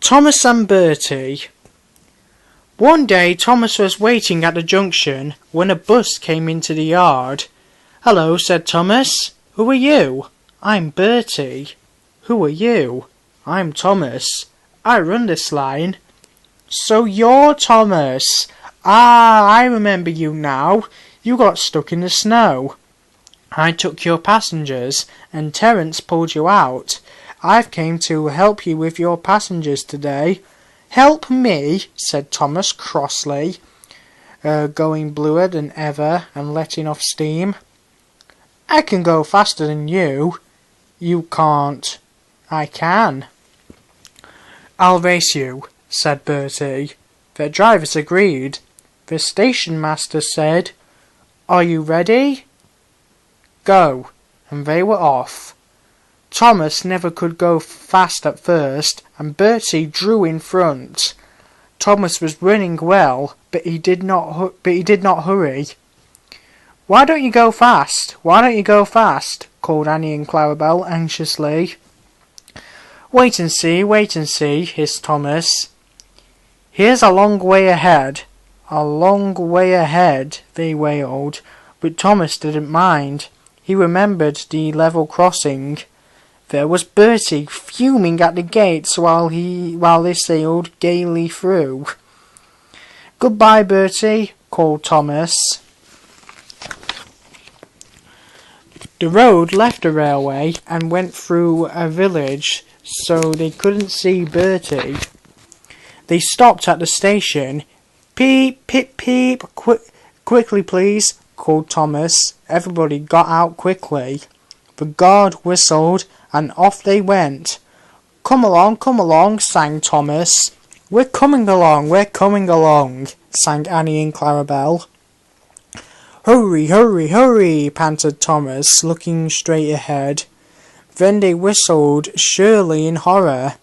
Thomas and Bertie. One day Thomas was waiting at the junction when a bus came into the yard. "Hello," said Thomas. "Who are you?" "I'm Bertie." "Who are you?" "I'm Thomas. I run this line." "So you're Thomas. Ah, I remember you now. You got stuck in the snow. I took your passengers, and Terence pulled you out. I've came to help you with your passengers today." "Help me?" said Thomas crossly, going bluer than ever and letting off steam. "I can go faster than you." "You can't." "I can." "I'll race you," said Bertie. The drivers agreed. The station master said, "Are you ready?" "Go," and they were off. Thomas never could go fast at first, and Bertie drew in front. Thomas was running well, but he did not hurry. "Why don't you go fast? Why don't you go fast?" called Annie and Clarabel anxiously. Wait and see," hissed Thomas. "Here's a long way ahead." "A long way ahead," they wailed, but Thomas didn't mind. He remembered the level crossing. There was Bertie fuming at the gates while they sailed gaily through. "Goodbye, Bertie," called Thomas. The road left the railway and went through a village, so they couldn't see Bertie. They stopped at the station. "Peep, peep, peep, quickly please," called Thomas. Everybody got out quickly. The guard whistled, and off they went. Come along," sang Thomas. We're coming along," sang Annie and Clarabel. Hurry, hurry, hurry," panted Thomas, looking straight ahead. Then they whistled, surely in horror,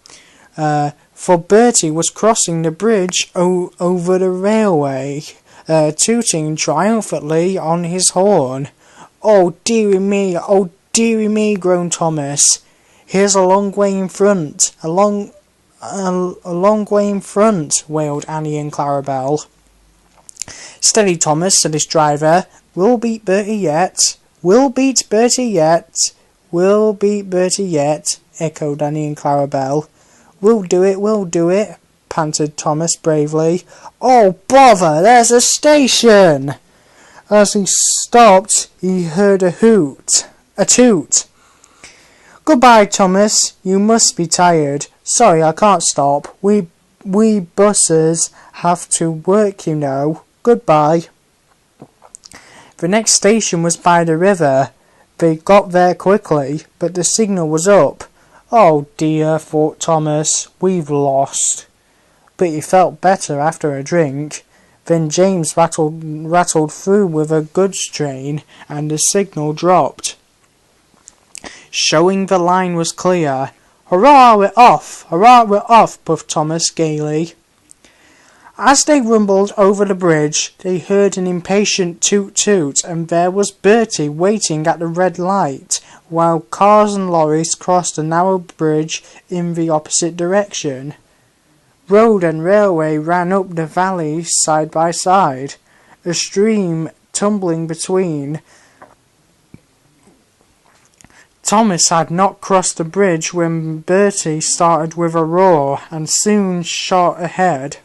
for Bertie was crossing the bridge over the railway, tooting triumphantly on his horn. Oh, dearie me," groaned Thomas. "Here's a long way in front, a long way in front," wailed Annie and Clarabel. "Steady, Thomas," said his driver. "We'll beat Bertie yet. We'll beat Bertie yet. We'll beat Bertie yet," echoed Annie and Clarabel. We'll do it," panted Thomas bravely. "Oh, bother, there's a station!" As he stopped, he heard a toot. "Goodbye, Thomas. You must be tired. Sorry, I can't stop. We buses have to work, you know. Goodbye." The next station was by the river. They got there quickly, but the signal was up. "Oh dear," thought Thomas, "we've lost." But he felt better after a drink. Then James rattled through with a goods train, and the signal dropped, showing the line was clear. "Hurrah, we're off! Hurrah, we're off!" puffed Thomas gaily. As they rumbled over the bridge, they heard an impatient toot-toot, and there was Bertie waiting at the red light, while cars and lorries crossed the narrow bridge in the opposite direction. Road and railway ran up the valley side by side, a stream tumbling between. Thomas had not crossed the bridge when Bertie started with a roar and soon shot ahead.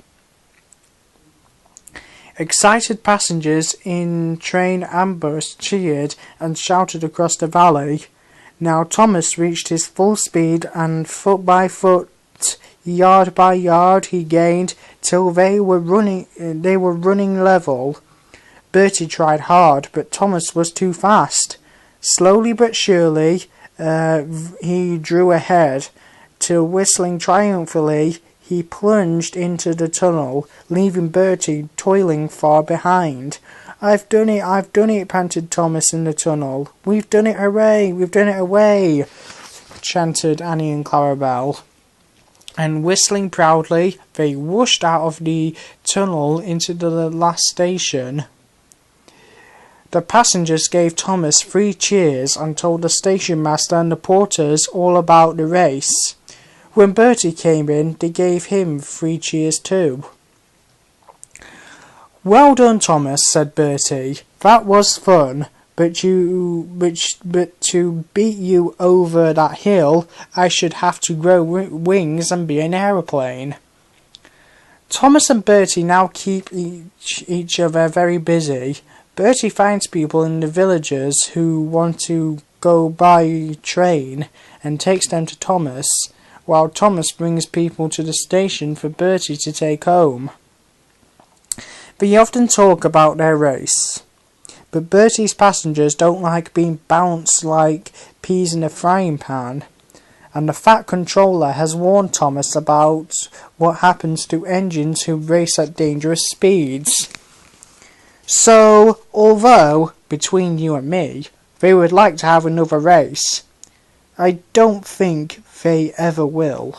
Excited passengers in train and bus cheered and shouted across the valley. Now Thomas reached his full speed, and foot by foot, yard by yard, he gained till they were running level. Bertie tried hard, but Thomas was too fast. Slowly but surely, he drew ahead, till whistling triumphantly, he plunged into the tunnel, leaving Bertie toiling far behind. I've done it, panted Thomas in the tunnel. We've done it, hooray, we've done it, away, chanted Annie and Clarabel. And whistling proudly, they whooshed out of the tunnel into the last station. The passengers gave Thomas 3 cheers and told the station master and the porters all about the race. When Bertie came in, they gave him 3 cheers too. "Well done, Thomas," said Bertie. "That was fun, but to beat you over that hill, I should have to grow wings and be an aeroplane." Thomas and Bertie now keep each other very busy. Bertie finds people in the villages who want to go by train and takes them to Thomas, while Thomas brings people to the station for Bertie to take home. They often talk about their race, but Bertie's passengers don't like being bounced like peas in a frying pan, and the Fat Controller has warned Thomas about what happens to engines who race at dangerous speeds. So, although, between you and me, they would like to have another race, I don't think they ever will.